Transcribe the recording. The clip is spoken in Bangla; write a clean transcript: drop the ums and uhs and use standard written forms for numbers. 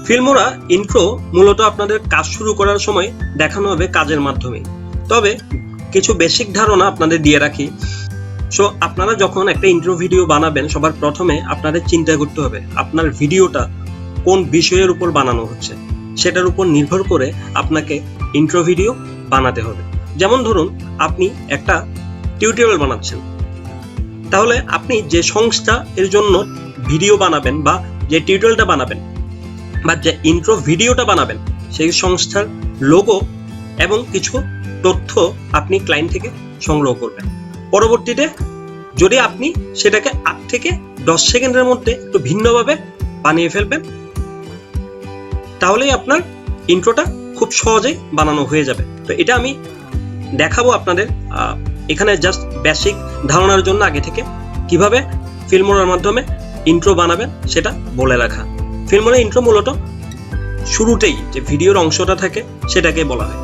ফিল্মোরা ইন্ট্রো মূলত আপনাদের কাজ শুরু করার সময় দেখানো হবে কাজের মাধ্যমে। তবে কিছু বেসিক ধারণা আপনাদের দিয়ে রাখি। সো আপনারা যখন একটা ইন্ট্রো ভিডিও বানাবেন, সবার প্রথমে আপনাদের চিন্তা করতে হবে আপনার ভিডিওটা কোন বিষয়ের উপর বানানো হচ্ছে। সেটার উপর নির্ভর করে আপনাকে ইন্ট্রো ভিডিও বানাতে হবে। যেমন ধরুন, আপনি একটা টিউটোরিয়াল বানাচ্ছেন, তাহলে আপনি যে সংস্থা এর জন্য ভিডিও বানাবেন বা যে টিউটোরিয়ালটা বানাবেন বা যে ইন্ট্রো ভিডিওটা বানাবেন, সেই সংস্থার লোগো এবং কিছু তথ্য আপনি ক্লায়েন্ট থেকে সংগ্রহ করবেন। পরবর্তীতে যদি আপনি সেটাকে 8 থেকে 10 সেকেন্ডের মধ্যে একটু ভিন্নভাবে বানিয়ে ফেলবেন, তাহলেই আপনার ইন্ট্রোটা খুব সহজেই বানানো হয়ে যাবে। তো এটা আমি দেখাবো আপনাদের এখানে জাস্ট বেসিক ধারণার জন্য আগে থেকে কিভাবে ফিল্মোরার মাধ্যমে ইন্ট্রো বানাবেন সেটা বলে রাখা। ফিল্মোরা ইন্ট্রো মূলত শুরুতেই যে ভিডিওর অংশটা থাকে সেটাকে বলা হয়।